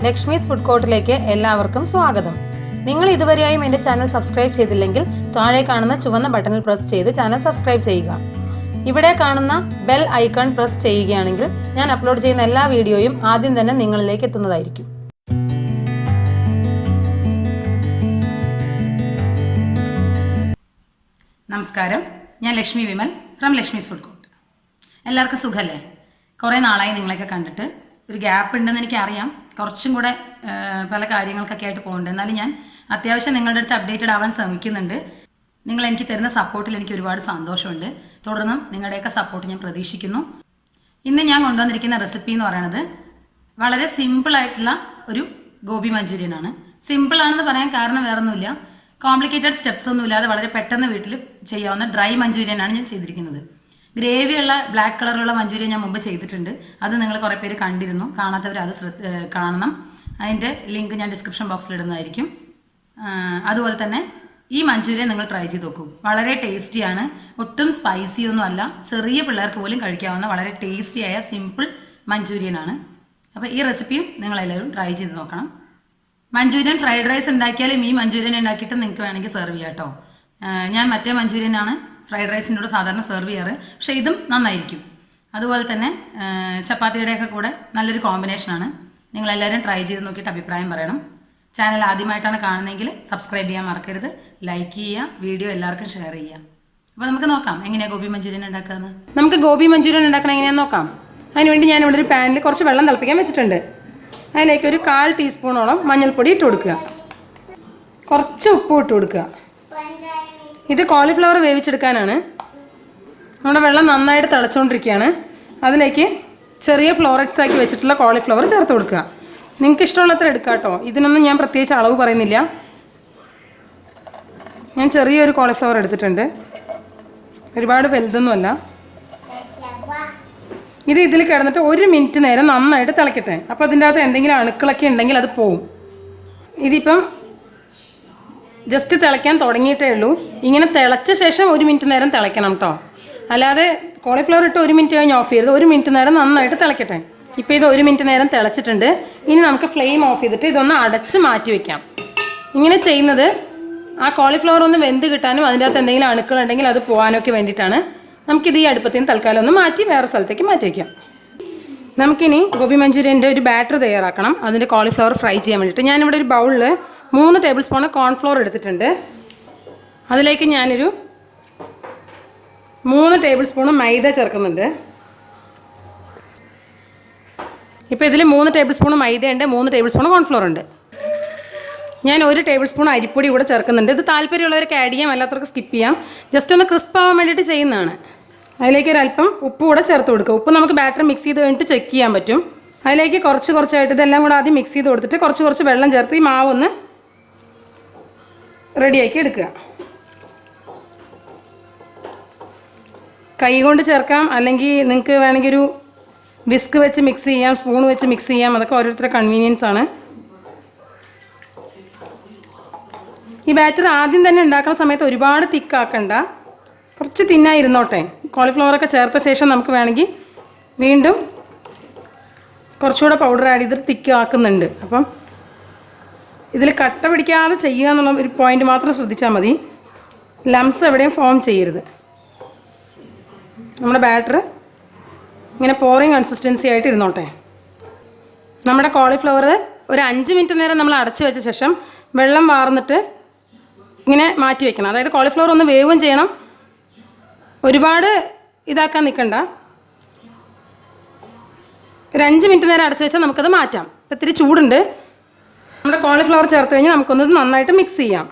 Lakshmi's food കോർട്ടിലേക്ക് എല്ലാവർക്കും സ്വാഗതം. നിങ്ങൾ ഇതുവരെയായും എൻ്റെ ചാനൽ സബ്സ്ക്രൈബ് ചെയ്തില്ലെങ്കിൽ താഴെ കാണുന്ന ചുവന്ന ബട്ടണിൽ പ്രസ് ചെയ്ത് ചാനൽ സബ്സ്ക്രൈബ് ചെയ്യുക. ഇവിടെ കാണുന്ന ബെൽ ഐക്കൺ പ്രസ് ചെയ്യുകയാണെങ്കിൽ ഞാൻ അപ്ലോഡ് ചെയ്യുന്ന എല്ലാ വീഡിയോയും ആദ്യം തന്നെ നിങ്ങളിലേക്ക് എത്തുന്നതായിരിക്കും. നമസ്കാരം, ഞാൻ Lakshmi Vimal from Lakshmi's food court. എല്ലാവർക്കും സുഖമല്ലേ? കുറേ നാളായി നിങ്ങളെയൊക്കെ കണ്ടിട്ട്. ഒരു ഗ്യാപ്പ് ഉണ്ടെന്ന് എനിക്കറിയാം, കുറച്ചും കൂടെ പല കാര്യങ്ങൾക്കൊക്കെ ആയിട്ട് പോകുന്നുണ്ട്. എന്നാലും ഞാൻ അത്യാവശ്യം നിങ്ങളുടെ അടുത്ത് അപ്ഡേറ്റഡ് ആവാൻ ശ്രമിക്കുന്നുണ്ട്. നിങ്ങൾ എനിക്ക് തരുന്ന സപ്പോർട്ടിൽ എനിക്ക് ഒരുപാട് സന്തോഷമുണ്ട്. തുടർന്നും നിങ്ങളുടെയൊക്കെ സപ്പോർട്ട് ഞാൻ പ്രതീക്ഷിക്കുന്നു. ഇന്ന് ഞാൻ കൊണ്ടുവന്നിരിക്കുന്ന റെസിപ്പി എന്ന് പറയുന്നത് വളരെ സിമ്പിളായിട്ടുള്ള ഒരു ഗോബി മഞ്ചൂരിയൻ ആണ്. സിമ്പിളാണെന്ന് പറയാൻ കാരണം വേറൊന്നുമില്ല, കോംപ്ലിക്കേറ്റഡ് സ്റ്റെപ്സ് ഒന്നും ഇല്ലാതെ വളരെ പെട്ടെന്ന് വീട്ടിൽ ചെയ്യാവുന്ന ഡ്രൈ മഞ്ചൂരിയൻ ആണ് ഞാൻ ചെയ്തിരിക്കുന്നത്. ഗ്രേവിയുള്ള ബ്ലാക്ക് കളറിലുള്ള മഞ്ചൂരിയൻ ഞാൻ മുമ്പ് ചെയ്തിട്ടുണ്ട്. അത് നിങ്ങൾ കുറേ പേര് കണ്ടിരുന്നു. കാണാത്തവർ അത് കാണണം. അതിൻ്റെ ലിങ്ക് ഞാൻ ഡിസ്ക്രിപ്ഷൻ ബോക്സിൽ ഇടുന്നതായിരിക്കും. അതുപോലെ തന്നെ ഈ മഞ്ചൂരിയൻ നിങ്ങൾ ട്രൈ ചെയ്ത് നോക്കൂ. വളരെ ടേസ്റ്റിയാണ്, ഒട്ടും സ്പൈസി ഒന്നും അല്ല. ചെറിയ പിള്ളേർക്ക് പോലും കഴിക്കാവുന്ന വളരെ ടേസ്റ്റിയായ സിമ്പിൾ മഞ്ചൂരിയൻ ആണ്. അപ്പോൾ ഈ റെസിപ്പിയും നിങ്ങളെല്ലാവരും ട്രൈ ചെയ്ത് നോക്കണം. മഞ്ചൂരിയൻ ഫ്രൈഡ് റൈസ് ഉണ്ടാക്കിയാലും ഈ മഞ്ചൂരിയൻ ഉണ്ടാക്കിയിട്ട് നിങ്ങൾക്ക് വേണമെങ്കിൽ സെർവ് ചെയ്യാം കേട്ടോ. ഞാൻ മറ്റേ മഞ്ചൂരിയനാണ് ഫ്രൈഡ് റൈസിൻ്റെ കൂടെ സാധാരണ സെർവ് ചെയ്യാറ്, പക്ഷേ ഇതും നന്നായിരിക്കും. അതുപോലെ തന്നെ ചപ്പാത്തിയുടെയൊക്കെ കൂടെ നല്ലൊരു കോമ്പിനേഷനാണ്. നിങ്ങളെല്ലാവരും ട്രൈ ചെയ്ത് നോക്കിയിട്ട് അഭിപ്രായം പറയണം. ചാനൽ ആദ്യമായിട്ടാണ് കാണുന്നതെങ്കിൽ സബ്സ്ക്രൈബ് ചെയ്യാൻ മറക്കരുത്, ലൈക്ക് ചെയ്യുക, വീഡിയോ എല്ലാവർക്കും ഷെയർ ചെയ്യുക. അപ്പോൾ നമുക്ക് നോക്കാം എങ്ങനെയാണ് ഗോബി മഞ്ചൂരിയൻ ഉണ്ടാക്കുന്നത്. നമുക്ക് ഗോബി മഞ്ചൂരിയൻ ഉണ്ടാക്കണം എങ്ങനെയാണെന്ന് നോക്കാം. അതിനുവേണ്ടി ഞാനിവിടെ ഒരു പാനിൽ കുറച്ച് വെള്ളം തിളപ്പിക്കാൻ വെച്ചിട്ടുണ്ട്. അതിലേക്ക് ഒരു 1/4 ടീസ്പൂണോളം മഞ്ഞൾപ്പൊടി ഇട്ട് കൊടുക്കുക. കുറച്ച് ഉപ്പ് ഇട്ട് കൊടുക്കുക. ഇത് കോളിഫ്ലവർ വേവിച്ചെടുക്കാനാണ്. നമ്മുടെ വെള്ളം നന്നായിട്ട് തിളച്ചുകൊണ്ടിരിക്കുകയാണ്. അതിലേക്ക് ചെറിയ ഫ്ലോറക്സ് ആക്കി വെച്ചിട്ടുള്ള കോളിഫ്ലവർ ചേർത്ത് കൊടുക്കുക. നിങ്ങൾക്ക് ഇഷ്ടമുള്ളത്ര എടുക്കുക കേട്ടോ. ഇതിനൊന്നും ഞാൻ പ്രത്യേകിച്ച് അളവ് പറയുന്നില്ല. ഞാൻ ചെറിയൊരു കോളിഫ്ലവർ എടുത്തിട്ടുണ്ട്, ഒരുപാട് വലുതൊന്നുമല്ല. ഇത് ഇതിൽ കിടന്നിട്ട് 1 മിനിറ്റ് നേരം നന്നായിട്ട് തിളക്കട്ടെ. അപ്പോൾ അതിൻ്റെ അകത്ത് എന്തെങ്കിലും അണുക്കളൊക്കെ ഉണ്ടെങ്കിൽ അത് പോവും. ഇതിപ്പം ജസ്റ്റ് തിളയ്ക്കാൻ തുടങ്ങിയിട്ടേ ഉള്ളൂ. ഇങ്ങനെ തിളച്ച ശേഷം 1 മിനിറ്റ് നേരം തിളയ്ക്കണം കേട്ടോ. അല്ലാതെ കോളിഫ്ലവർ ഇട്ട് 1 മിനിറ്റ് കഴിഞ്ഞ് ഓഫ് ചെയ്യരുത്. 1 മിനിറ്റ് നേരം നന്നായിട്ട് തിളക്കട്ടെ. ഇപ്പോൾ ഇത് 1 മിനിറ്റ് നേരം തിളച്ചിട്ടുണ്ട്. ഇനി നമുക്ക് ഫ്ലെയിം ഓഫ് ചെയ്തിട്ട് ഇതൊന്ന് അടച്ച് മാറ്റി വയ്ക്കാം. ഇങ്ങനെ ചെയ്യുന്നത് ആ കോളിഫ്ലവർ ഒന്ന് വെന്ത് കിട്ടാനും അതിൻ്റെ അകത്ത് എന്തെങ്കിലും അണുക്കളുണ്ടെങ്കിൽ അത് പോകാനൊക്കെ വേണ്ടിയിട്ടാണ്. നമുക്കിത് ഈ അടുപ്പത്തിൽ നിന്ന് തൽക്കാലം ഒന്ന് മാറ്റി വേറെ സ്ഥലത്തേക്ക് മാറ്റി വയ്ക്കാം. നമുക്കിനി ഗോബി മഞ്ചൂരിയൻ്റെ ഒരു ബാറ്റർ തയ്യാറാക്കണം. അതിൻ്റെ കോളിഫ്ലവർ ഫ്രൈ ചെയ്യാൻ വേണ്ടിയിട്ട് ഞാനിവിടെ ഒരു ബൗളിൽ 3 ടേബിൾ സ്പൂൺ കോൺഫ്ലോർ എടുത്തിട്ടുണ്ട്. അതിലേക്ക് ഞാനൊരു 3 ടേബിൾ സ്പൂൺ മൈദ ചേർക്കുന്നുണ്ട്. ഇപ്പോൾ ഇതിൽ 3 ടേബിൾ സ്പൂൺ മൈദയുണ്ട്, 3 ടേബിൾ സ്പൂൺ കോൺഫ്ലോർ ഉണ്ട്. ഞാൻ 1 ടേബിൾ സ്പൂൺ അരിപ്പൊടി കൂടെ ചേർക്കുന്നുണ്ട്. ഇത് താല്പര്യമുള്ളവർക്ക് ആഡ് ചെയ്യാം, അല്ലാത്തവർക്ക് സ്കിപ്പ് ചെയ്യാം. ജസ്റ്റ് ഒന്ന് ക്രിസ്പ് ആവാൻ വേണ്ടിയിട്ട് ചെയ്യുന്നതാണ്. അതിലേക്ക് ഒരല്പം ഉപ്പ് കൂടെ ചേർത്ത് കൊടുക്കുക. ഉപ്പ് നമുക്ക് ബാറ്റർ മിക്സ് ചെയ്ത് കഴിഞ്ഞിട്ട് ചെക്ക് ചെയ്യാൻ പറ്റും. അതിലേക്ക് കുറച്ചായിട്ട് ഇതെല്ലാം കൂടെ ആദ്യം മിക്സ് ചെയ്ത് കൊടുത്തിട്ട് കുറച്ച് വെള്ളം ചേർത്ത് ഈ മാവ് ഒന്ന് റെഡിയാക്കി എടുക്കുക. കൈ കൊണ്ട് ചേർക്കാം, അല്ലെങ്കിൽ നിങ്ങൾക്ക് വേണമെങ്കിൽ ഒരു വിസ്ക് വെച്ച് മിക്സ് ചെയ്യാം, സ്പൂൺ വെച്ച് മിക്സ് ചെയ്യാം. അതൊക്കെ ഓരോരുത്തരുടെ കൺവീനിയൻസ് ആണ്. ഈ ബാറ്റർ ആദ്യം തന്നെ ഉണ്ടാക്കുന്ന സമയത്ത് ഒരുപാട് തിക്കാക്കണ്ട, കുറച്ച് തിന്നായിരുന്നോട്ടെ. കോളിഫ്ലവറൊക്കെ ചേർത്ത ശേഷം നമുക്ക് വേണമെങ്കിൽ വീണ്ടും കുറച്ചുകൂടെ പൗഡർ ആഡ് ചെയ്തിട്ട് തിക്കാക്കുന്നുണ്ട്. അപ്പം ഇതിൽ കട്ട പിടിക്കാതെ ചെയ്യുക എന്നുള്ള ഒരു പോയിന്റ് മാത്രം ശ്രദ്ധിച്ചാൽ മതി. ലംസ് എവിടെയും ഫോം ചെയ്യരുത്. നമ്മുടെ ബാറ്റർ ഇങ്ങനെ പോറിങ് കൺസിസ്റ്റൻസി ആയിട്ട് ഇരുന്നോട്ടെ. നമ്മുടെ കോളിഫ്ലവർ ഒരു 5 മിനിറ്റ് നേരം നമ്മൾ അടച്ചു വെച്ച ശേഷം വെള്ളം വാർന്നിട്ട് ഇങ്ങനെ മാറ്റി വെക്കണം. അതായത് കോളിഫ്ലവർ ഒന്ന് വേവും ചെയ്യണം, ഒരുപാട് ഇതാക്കാൻ നിൽക്കണ്ട. ഒരു 5 മിനിറ്റ് നേരം അടച്ചു വെച്ചാൽ നമുക്കത് മാറ്റാം. ഇപ്പം ഇത്തിരി ചൂടുണ്ട്. നമ്മുടെ കോളിഫ്ലവർ ചേർത്ത് കഴിഞ്ഞാൽ നമുക്കൊന്ന് നന്നായിട്ട് മിക്സ് ചെയ്യാം.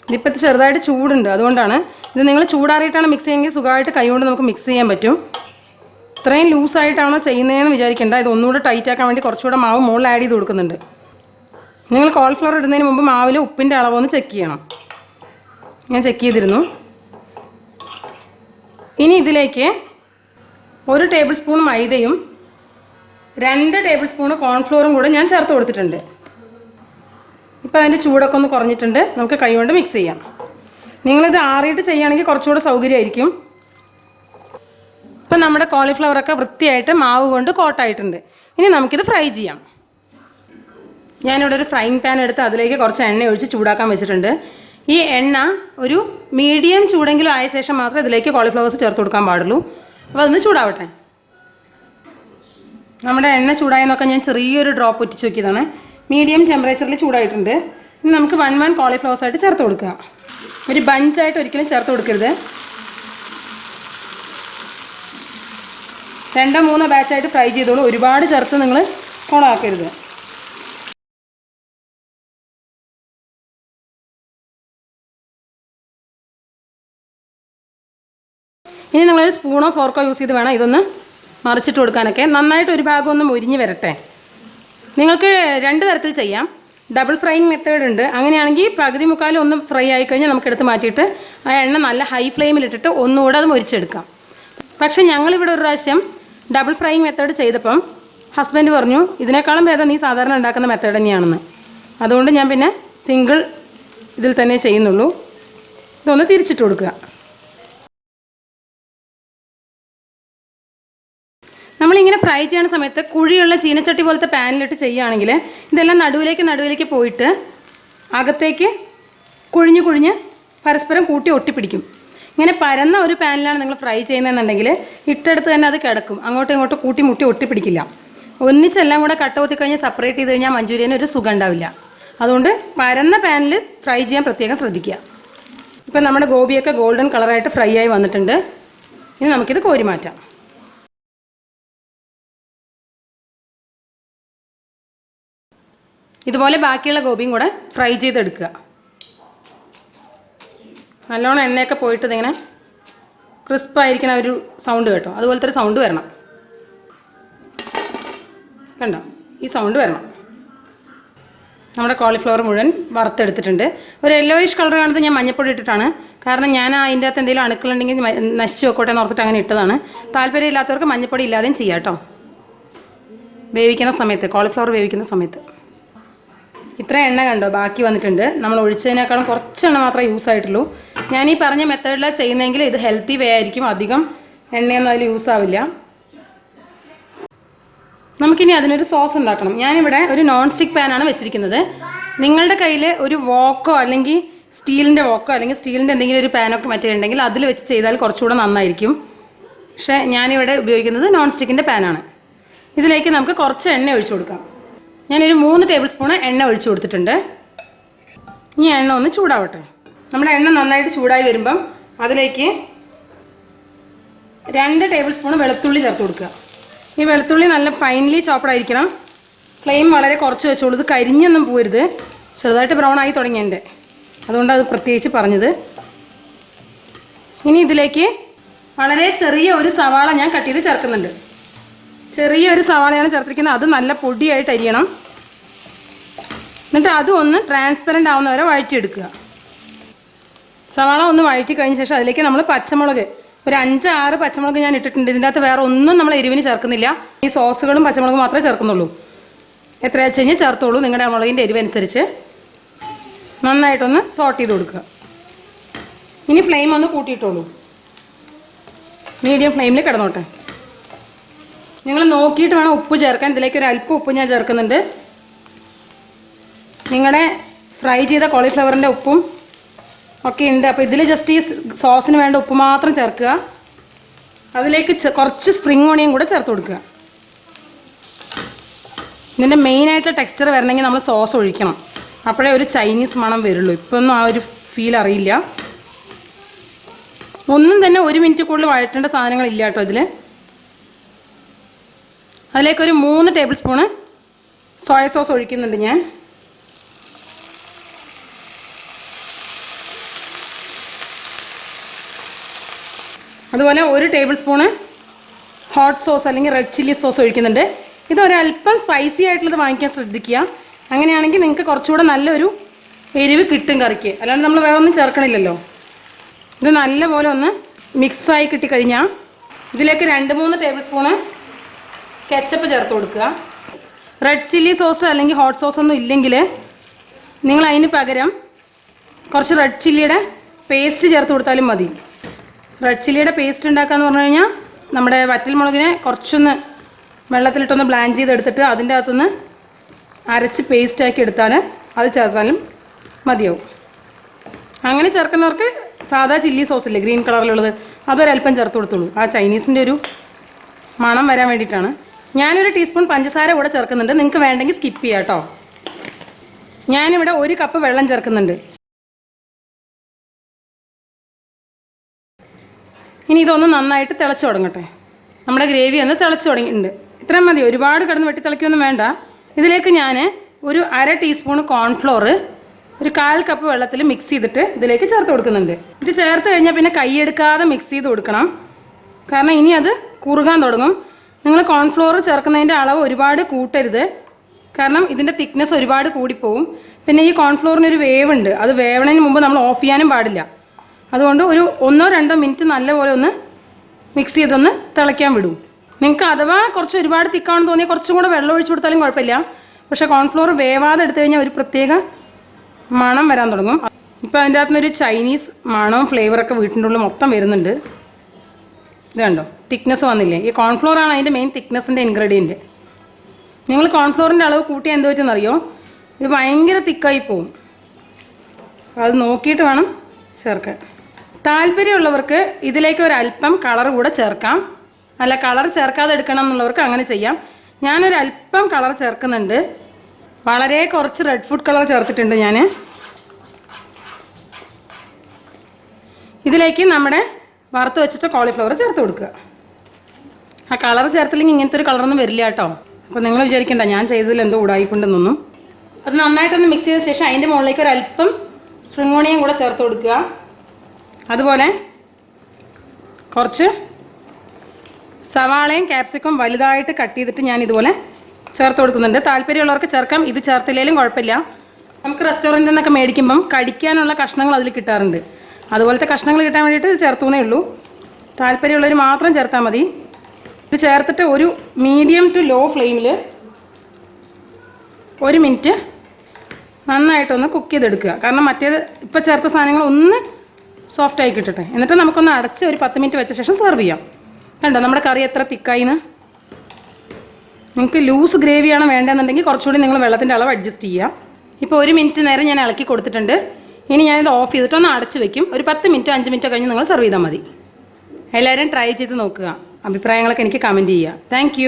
ഇതിപ്പോൾ ചെറുതായിട്ട് ചൂടുണ്ട്, അതുകൊണ്ടാണ്. ഇത് നിങ്ങൾ ചൂടാറിയിട്ടാണ് മിക്സ് ചെയ്യുമെങ്കിൽ സുഖമായിട്ട് കൈകൊണ്ട് നമുക്ക് മിക്സ് ചെയ്യാൻ പറ്റും. ഇത്രയും ലൂസായിട്ടാണോ ചെയ്യുന്നതെന്ന് വിചാരിക്കേണ്ട. ഇത് ഒന്നുകൂടെ ടൈറ്റ് ആക്കാൻ വേണ്ടി കുറച്ചുകൂടെ മാവ് മുകളിൽ ആഡ് ചെയ്ത് കൊടുക്കുന്നുണ്ട്. നിങ്ങൾ കോളിഫ്ലവർ ഇടുന്നതിന് മുമ്പ് മാവിൽ ഉപ്പിൻ്റെ അളവൊന്ന് ചെക്ക് ചെയ്യണം. ഞാൻ ചെക്ക് ചെയ്തിരുന്നു. ഇനി ഇതിലേക്ക് 1 ടേബിൾ സ്പൂൺ മൈദയും 2 ടേബിൾ സ്പൂൺ കോൺഫ്ലോറും കൂടെ ഞാൻ ചേർത്ത് കൊടുത്തിട്ടുണ്ട്. ഇപ്പോൾ അതിൻ്റെ ചൂടൊക്കെ ഒന്ന് കുറഞ്ഞിട്ടുണ്ട്. നമുക്ക് കൈ കൊണ്ട് മിക്സ് ചെയ്യാം. നിങ്ങളിത് ആറിയിട്ട് ചെയ്യുകയാണെങ്കിൽ കുറച്ചുകൂടെ സൗകര്യമായിരിക്കും. ഇപ്പം നമ്മുടെ കോളിഫ്ലവറൊക്കെ വൃത്തിയായിട്ട് മാവ് കൊണ്ട് കോട്ടായിട്ടുണ്ട്. ഇനി നമുക്കിത് ഫ്രൈ ചെയ്യാം. ഞാനിവിടെ ഒരു ഫ്രൈങ് പാൻ എടുത്ത് അതിലേക്ക് കുറച്ച് എണ്ണ ഒഴിച്ച് ചൂടാക്കാൻ വെച്ചിട്ടുണ്ട്. ഈ എണ്ണ ഒരു മീഡിയം ചൂടെങ്കിലും ആയ ശേഷം മാത്രമേ ഇതിലേക്ക് കോളിഫ്ലവേഴ്സ് ചേർത്ത് കൊടുക്കാൻ പാടുള്ളൂ. അപ്പോൾ അതൊന്ന് ചൂടാവട്ടെ. നമ്മുടെ എണ്ണ ചൂടായെന്നൊക്കെ ഞാൻ ചെറിയൊരു ഡ്രോപ്പ് ഒറ്റിച്ച് നോക്കിയതാണ്. മീഡിയം ടെമ്പറേച്ചറിൽ ചൂടായിട്ടുണ്ട്. ഇനി നമുക്ക് 1 കോളിഫ്ലവേഴ്സ് ആയിട്ട് ചേർത്ത് കൊടുക്കുക. ഒരു ബഞ്ചായിട്ട് ഒരിക്കലും ചേർത്ത് കൊടുക്കരുത്. 2-3 ബാച്ചായിട്ട് ഫ്രൈ ചെയ്തോളൂ. ഒരുപാട് ചേർത്ത് നിങ്ങൾ കുളമാക്കരുത്. ഇനി നിങ്ങളൊരു സ്പൂണോ ഫോർക്കോ യൂസ് ചെയ്ത് വേണം ഇതൊന്ന് മറിച്ചിട്ട് കൊടുക്കാനൊക്കെ. നന്നായിട്ട് ഒരു ഭാഗം ഒന്ന് മൊരിഞ്ഞ് വരട്ടെ. നിങ്ങൾക്ക് 2 തരത്തിൽ ചെയ്യാം. ഡബിൾ ഫ്രൈയിങ് മെത്തേഡ് ഉണ്ട്. അങ്ങനെയാണെങ്കിൽ പകുതി മുക്കാലും ഒന്ന് ഫ്രൈ ആയിക്കഴിഞ്ഞാൽ നമുക്കെടുത്ത് മാറ്റിയിട്ട് ആ എണ്ണ നല്ല ഹൈ ഫ്ലെയിമിലിട്ടിട്ട് ഒന്നുകൂടെ അത് മൊരിച്ചെടുക്കാം. പക്ഷേ ഞങ്ങളിവിടെ ഒരു പ്രാവശ്യം ഡബിൾ ഫ്രൈയിങ് മെത്തേഡ് ചെയ്തപ്പം ഹസ്ബൻഡ് പറഞ്ഞു ഇതിനേക്കാളും ഭേദം നീ സാധാരണ ഉണ്ടാക്കുന്ന മെത്തേഡ് തന്നെയാണെന്ന്. അതുകൊണ്ട് ഞാൻ പിന്നെ സിംഗിൾ ഇതിൽ തന്നെ ചെയ്യുന്നുള്ളൂ. ഇതൊന്ന് തിരിച്ചിട്ട് കൊടുക്കുക. നമ്മളിങ്ങനെ ഫ്രൈ ചെയ്യുന്ന സമയത്ത് കുഴിയുള്ള ചീനച്ചട്ടി പോലത്തെ പാനിലിട്ട് ചെയ്യുകയാണെങ്കിൽ ഇതെല്ലാം നടുവിലേക്ക് പോയിട്ട് അകത്തേക്ക് കുഴിഞ്ഞ് പരസ്പരം കൂട്ടി ഒട്ടിപ്പിടിക്കും. ഇങ്ങനെ പരന്ന ഒരു പാനിലാണ് നിങ്ങൾ ഫ്രൈ ചെയ്യുന്നതെന്നുണ്ടെങ്കിൽ ഇട്ടെടുത്ത് തന്നെ അത് കിടക്കും. അങ്ങോട്ടും ഇങ്ങോട്ടും കൂട്ടി മുട്ടി ഒട്ടിപ്പിടിക്കില്ല. ഒന്നിച്ചെല്ലാം കൂടെ കട്ട കുത്തി കഴിഞ്ഞാൽ സെപ്പറേറ്റ് ചെയ്ത് കഴിഞ്ഞാൽ മഞ്ചൂരിയന് ഒരു സുഖം ഉണ്ടാവില്ല. അതുകൊണ്ട് പരന്ന പാനിൽ ഫ്രൈ ചെയ്യാൻ പ്രത്യേകം ശ്രദ്ധിക്കുക. ഇപ്പം നമ്മുടെ ഗോപിയൊക്കെ ഗോൾഡൻ കളറായിട്ട് ഫ്രൈ ആയി വന്നിട്ടുണ്ട്. ഇനി നമുക്കിത് കോരി മാറ്റാം. ഇതുപോലെ ബാക്കിയുള്ള ഗോപിയും കൂടെ ഫ്രൈ ചെയ്തെടുക്കുക. നല്ലോണം എണ്ണയൊക്കെ പോയിട്ട് ഇതിങ്ങനെ ക്രിസ്പായിരിക്കണ ഒരു സൗണ്ട് കേട്ടോ. അതുപോലത്തെ ഒരു സൗണ്ട് വരണം. കണ്ടോ? ഈ സൗണ്ട് വരണം. നമ്മുടെ കോളിഫ്ലവർ മുഴുവൻ വറുത്തെടുത്തിട്ടുണ്ട്. ഒരു യെല്ലോയിഷ് കളർ കാണുന്നത് ഞാൻ മഞ്ഞപ്പൊടി ഇട്ടിട്ടാണ്. കാരണം ഞാൻ അതിൻ്റെ അകത്ത് എന്തെങ്കിലും അണുക്കളുണ്ടെങ്കിൽ നശിച്ച് വെക്കോട്ടെ എന്ന് ഓർത്തിട്ട് അങ്ങനെ ഇട്ടതാണ്. താല്പര്യമില്ലാത്തവർക്ക് മഞ്ഞപ്പൊടി ഇല്ലാതെയും ചെയ്യാം കേട്ടോ. വേവിക്കുന്ന സമയത്ത്, കോളിഫ്ലവർ വേവിക്കുന്ന സമയത്ത്. ഇത്ര എണ്ണ കണ്ടോ ബാക്കി വന്നിട്ടുണ്ട്. നമ്മൾ ഒഴിച്ചതിനേക്കാളും കുറച്ചെണ്ണ മാത്രമേ യൂസ് ആയിട്ടുള്ളൂ. ഞാൻ ഈ പറഞ്ഞ മെത്തേഡിലാണ് ചെയ്യുന്നതെങ്കിൽ ഇത് ഹെൽത്തി വേ ആയിരിക്കും. അധികം എണ്ണയൊന്നും അതിൽ യൂസ് ആവില്ല. നമുക്കിനി അതിനൊരു സോസ് ഉണ്ടാക്കണം. ഞാനിവിടെ ഒരു നോൺ സ്റ്റിക്ക് പാനാണ് വെച്ചിരിക്കുന്നത്. നിങ്ങളുടെ കയ്യിൽ ഒരു വോക്കോ അല്ലെങ്കിൽ സ്റ്റീലിൻ്റെ വോക്കോ അല്ലെങ്കിൽ സ്റ്റീലിൻ്റെ എന്തെങ്കിലും ഒരു പാനൊക്കെ മറ്റേ ഉണ്ടെങ്കിൽ അതിൽ വെച്ച് ചെയ്താൽ കുറച്ചുകൂടെ നന്നായിരിക്കും. പക്ഷേ ഞാനിവിടെ ഉപയോഗിക്കുന്നത് നോൺ സ്റ്റിക്കിൻ്റെ പാനാണ്. ഇതിലേക്ക് നമുക്ക് കുറച്ച് എണ്ണ ഒഴിച്ചു കൊടുക്കാം. ഞാനൊരു 3 ടേബിൾ സ്പൂൺ എണ്ണ ഒഴിച്ചു കൊടുത്തിട്ടുണ്ട്. ഈ എണ്ണ ഒന്ന് ചൂടാവട്ടെ. നമ്മുടെ എണ്ണ നന്നായിട്ട് ചൂടായി വരുമ്പം അതിലേക്ക് 2 ടേബിൾ സ്പൂൺ വെളുത്തുള്ളി ചേർത്ത് കൊടുക്കുക. ഈ വെളുത്തുള്ളി നല്ല ഫൈൻലി ചോപ്പഡായിരിക്കണം. ഫ്ലെയിം വളരെ കുറച്ച് വെച്ചോളൂ. ഇത് കരിഞ്ഞൊന്നും പോരുത്. ചെറുതായിട്ട് ബ്രൗൺ ആയി തുടങ്ങിയതിൻ്റെ അതുകൊണ്ട് അത് പ്രത്യേകിച്ച് പറഞ്ഞത്. ഇനി ഇതിലേക്ക് വളരെ ചെറിയ ഒരു സവാള ഞാൻ കട്ട് ചെയ്ത് ചേർക്കുന്നുണ്ട്. ചെറിയൊരു സവാളയാണ് ചേർത്തിരിക്കുന്നത്. അത് നല്ല പൊടിയായിട്ട് അരിയണം. എന്നിട്ട് അതും ഒന്ന് ട്രാൻസ്പെറൻ്റ് ആവുന്ന വരെ വഴറ്റിയെടുക്കുക. സവാള ഒന്ന് വഴറ്റി കഴിഞ്ഞ ശേഷം അതിലേക്ക് നമ്മൾ പച്ചമുളക് ഒരു 5-6 പച്ചമുളക് ഞാൻ ഇട്ടിട്ടുണ്ട്. ഇതിൻ്റെ അകത്ത് വേറെ ഒന്നും നമ്മൾ എരിവിന് ചേർക്കുന്നില്ല. ഈ സോസുകളും പച്ചമുളകും മാത്രമേ ചേർക്കുന്നുള്ളൂ. എത്ര വെച്ച് കഴിഞ്ഞാൽ ചേർത്തോളൂ. നിങ്ങളുടെ മുളകിൻ്റെ എരിവനുസരിച്ച് നന്നായിട്ടൊന്ന് സോട്ട് ചെയ്ത് കൊടുക്കുക. ഇനി ഫ്ലെയിം ഒന്ന് കൂട്ടിയിട്ടോളൂ. മീഡിയം ഫ്ലെയിമിൽ കിടന്നോട്ടെ. നിങ്ങൾ നോക്കിയിട്ട് വേണം ഉപ്പ് ചേർക്കാൻ. ഇതിലേക്ക് ഒരു അല്പം ഉപ്പ് ഞാൻ ചേർക്കുന്നുണ്ട്. നിങ്ങളുടെ ഫ്രൈ ചെയ്ത കോളിഫ്ലവറിൻ്റെ ഉപ്പും ഒക്കെ ഉണ്ട്. അപ്പോൾ ഇതിൽ ജസ്റ്റ് ഈ സോസിന് വേണ്ട ഉപ്പ് മാത്രം ചേർക്കുക. അതിലേക്ക് കുറച്ച് സ്പ്രിംഗ് ഓണിയൻ കൂടെ ചേർത്ത് കൊടുക്കുക. ഇതിൻ്റെ മെയിനായിട്ട് ടെക്സ്ചർ വരണമെങ്കിൽ നമ്മൾ സോസ് ഒഴിക്കണം. അപ്പോഴേ ഒരു ചൈനീസ് മണം വരുള്ളൂ. ഇപ്പൊന്നും ആ ഒരു ഫീൽ അറിയില്ല. ഒന്നും തന്നെ 1 മിനിറ്റ് കൂടുതൽ വഴറ്റേണ്ട സാധനങ്ങളില്ല കേട്ടോ ഇതിൽ. അതിലേക്കൊരു 3 ടേബിൾ സ്പൂണ് സോയ സോസ് ഒഴിക്കുന്നുണ്ട് ഞാൻ. അതുപോലെ 1 ടേബിൾ സ്പൂണ് ഹോട്ട് സോസ് അല്ലെങ്കിൽ റെഡ് ചില്ലി സോസ് ഒഴിക്കുന്നുണ്ട്. ഇതൊരല്പം സ്പൈസി ആയിട്ടുള്ളത് വാങ്ങിക്കാൻ ശ്രദ്ധിക്കുക. അങ്ങനെയാണെങ്കിൽ നിങ്ങൾക്ക് കുറച്ചുകൂടെ നല്ലൊരു എരിവ് കിട്ടും കറിക്ക്. അല്ലാണ്ട് നമ്മൾ വേറെ ഒന്നും ചേർക്കണില്ലല്ലോ. ഇത് നല്ലപോലെ ഒന്ന് മിക്സായി കിട്ടിക്കഴിഞ്ഞാൽ ഇതിലേക്ക് 2-3 ടേബിൾ സ്പൂണ് കെച്ചപ്പ് ചേർത്ത് കൊടുക്കുക. റെഡ് ചില്ലി സോസ് അല്ലെങ്കിൽ ഹോട്ട് സോസ് ഒന്നും ഇല്ലെങ്കിൽ നിങ്ങൾ അതിന് പകരം കുറച്ച് റെഡ് ചില്ലിയുടെ പേസ്റ്റ് ചേർത്ത് കൊടുത്താലും മതി. റെഡ് ചില്ലിയുടെ പേസ്റ്റ് ഉണ്ടാക്കാന്ന് പറഞ്ഞു കഴിഞ്ഞാൽ നമ്മുടെ വറ്റൽമുളകിനെ കുറച്ചൊന്ന് വെള്ളത്തിലിട്ടൊന്ന് ബ്ലാൻഡ് ചെയ്തെടുത്തിട്ട് അതിൻ്റെ അകത്തുനിന്ന് അരച്ച് പേസ്റ്റാക്കി എടുത്താൽ അത് ചേർത്താലും മതിയാവും. അങ്ങനെ ചേർക്കുന്നവർക്ക് സാധാ ചില്ലി സോസില്ലേ ഗ്രീൻ കളറിലുള്ളത്, അതൊരല്പം ചേർത്ത് കൊടുത്തോളൂ. ആ ചൈനീസിൻ്റെ ഒരു മണം വരാൻ വേണ്ടിയിട്ടാണ്. ഞാനൊരു ടീസ്പൂൺ പഞ്ചസാര കൂടെ ചേർക്കുന്നുണ്ട്. നിങ്ങൾക്ക് വേണ്ടെങ്കിൽ സ്കിപ്പ് ചെയ്യാം കേട്ടോ. ഞാനിവിടെ 1 കപ്പ് വെള്ളം ചേർക്കുന്നുണ്ട്. ഇനി ഇതൊന്ന് നന്നായിട്ട് തിളച്ച് തുടങ്ങട്ടെ. നമ്മുടെ ഗ്രേവി ഒന്ന് തിളച്ച് തുടങ്ങിയിട്ടുണ്ട്. ഇത്രയും മതി, ഒരുപാട് കിടന്ന് വെട്ടി തിളയ്ക്കൊന്നും വേണ്ട. ഇതിലേക്ക് ഞാൻ ഒരു 1/2 ടീസ്പൂൺ കോൺഫ്ലോർ 1/4 കപ്പ് വെള്ളത്തിൽ മിക്സ് ചെയ്തിട്ട് ഇതിലേക്ക് ചേർത്ത് കൊടുക്കുന്നുണ്ട്. ഇത് ചേർത്ത് കഴിഞ്ഞാൽ പിന്നെ കൈയെടുക്കാതെ മിക്സ് ചെയ്ത് കൊടുക്കണം, കാരണം ഇനി അത് കുറുകാൻ തുടങ്ങും. നിങ്ങൾ കോൺഫ്ലോർ ചേർക്കുന്നതിൻ്റെ അളവ് ഒരുപാട് കൂട്ടരുത്, കാരണം ഇതിൻ്റെ തിക്നെസ് ഒരുപാട് കൂടിപ്പോവും. പിന്നെ ഈ കോൺഫ്ലോറിനൊരു വേവ് ഉണ്ട്, അത് വേവണതിന് മുമ്പ് നമ്മൾ ഓഫ് ചെയ്യാനും പാടില്ല. അതുകൊണ്ട് ഒരു 1-2 മിനിറ്റ് നല്ലപോലെ ഒന്ന് മിക്സ് ചെയ്തൊന്ന് തിളയ്ക്കാൻ വിടും. നിങ്ങൾക്ക് അഥവാ കുറച്ച് ഒരുപാട് തിക്കാണെന്ന് തോന്നിയാൽ കുറച്ചും കൂടെ വെള്ളം ഒഴിച്ചു കൊടുത്താലും കുഴപ്പമില്ല. പക്ഷേ കോൺഫ്ലോർ വേവാതെ എടുത്തു കഴിഞ്ഞാൽ ഒരു പ്രത്യേക മണം വരാൻ തുടങ്ങും. ഇപ്പോൾ അതിൻ്റെ അകത്തുനിന്നൊരു ചൈനീസ് മണവും ഫ്ലേവറൊക്കെ വീട്ടിൻ്റെ ഉള്ളിൽ മൊത്തം വരുന്നുണ്ട്. ഇത് കണ്ടോ, തിക്നെസ് വന്നില്ലേ? ഈ കോൺഫ്ലോറാണ് അതിൻ്റെ മെയിൻ തിക്നെസ്സിൻ്റെ ഇൻഗ്രീഡിയൻറ്റ്. നിങ്ങൾ കോൺഫ്ലോറിൻ്റെ അളവ് കൂട്ടിയാൽ എന്ത് പറ്റുമെന്നറിയോ? ഇത് ഭയങ്കര തിക്കായി പോവും. അത് നോക്കിയിട്ട് വേണം ചേർക്കാൻ. താല്പര്യമുള്ളവർക്ക് ഇതിലേക്ക് ഒരല്പം കളർ കൂടെ ചേർക്കാം. അല്ല, കളർ ചേർക്കാതെ എടുക്കണം എന്നുള്ളവർക്ക് അങ്ങനെ ചെയ്യാം. ഞാനൊരല്പം കളർ ചേർക്കുന്നുണ്ട്. വളരെ കുറച്ച് റെഡ് ഫുഡ് കളർ ചേർത്തിട്ടുണ്ട് ഞാൻ. ഇതിലേക്ക് നമ്മുടെ വറുത്ത് വെച്ചിട്ട് കോളിഫ്ലവർ ചേർത്ത് കൊടുക്കുക. ആ കളർ ചേർത്തില്ലെങ്കിൽ ഇങ്ങനത്തെ ഒരു കളറൊന്നും വരില്ല കേട്ടോ. അപ്പോൾ നിങ്ങൾ വിചാരിക്കണ്ട ഞാൻ ചെയ്തതിൽ എന്തോ ഉടായിക്കൊണ്ടെന്നൊന്നും. അത് നന്നായിട്ടൊന്ന് മിക്സ് ചെയ്ത ശേഷം അതിൻ്റെ മുകളിലേക്ക് ഒരല്പം സ്പ്രിംഗ് ഓണിയൻ കൂടെ ചേർത്ത് കൊടുക്കുക. അതുപോലെ കുറച്ച് സവാളയും ക്യാപ്സിക്കും വലുതായിട്ട് കട്ട് ചെയ്തിട്ട് ഞാൻ ഇതുപോലെ ചേർത്ത് കൊടുക്കുന്നുണ്ട്. താല്പര്യമുള്ളവർക്ക് ചേർക്കാം, ഇത് ചേർത്തില്ലെങ്കിലും കുഴപ്പമില്ല. നമുക്ക് റെസ്റ്റോറൻറ്റിൽ നിന്നൊക്കെ മേടിക്കുമ്പം കടിക്കാനുള്ള കഷ്ണങ്ങൾ അതിൽ കിട്ടാറുണ്ട്. അതുപോലത്തെ കഷ്ണങ്ങൾ കിട്ടാൻ വേണ്ടിയിട്ട് ഇത് ചേർത്തുന്നേ ഉള്ളൂ. താല്പര്യമുള്ളവർ മാത്രം ചേർത്താൽ മതി. ഇത് ചേർത്തിട്ട് ഒരു മീഡിയം ടു ലോ ഫ്ലെയിമിൽ 1 മിനിറ്റ് നന്നായിട്ടൊന്ന് കുക്ക് ചെയ്തെടുക്കുക. കാരണം മറ്റേത് ഇപ്പോൾ ചേർത്ത സാധനങ്ങൾ ഒന്ന് സോഫ്റ്റായി കിട്ടട്ടെ. എന്നിട്ട് നമുക്കൊന്ന് അടച്ച് ഒരു 10 മിനിറ്റ് വെച്ച ശേഷം സെർവ് ചെയ്യാം. കണ്ടോ നമ്മുടെ കറി എത്ര തിക്കായിന്ന്. നിങ്ങൾക്ക് ലൂസ് ഗ്രേവിയാണ് വേണ്ടതെന്നുണ്ടെങ്കിൽ കുറച്ചുകൂടി നിങ്ങൾ വെള്ളത്തിൻ്റെ അളവ് അഡ്ജസ്റ്റ് ചെയ്യുക. ഇപ്പോൾ 1 മിനിറ്റ് നേരം ഞാൻ ഇളക്കി കൊടുത്തിട്ടുണ്ട്. ഇനി ഞാനിത് ഓഫ് ചെയ്തിട്ട് ഒന്ന് അടച്ച് വെക്കും. ഒരു 10 മിനിറ്റ് 5 മിനിറ്റ് കഴിഞ്ഞ് നിങ്ങൾ സെർവ് ചെയ്താൽ മതി. എല്ലാവരും ട്രൈ ചെയ്ത് നോക്കുക. അഭിപ്രായങ്ങളൊക്കെ എനിക്ക് കമൻറ്റ് ചെയ്യുക. താങ്ക്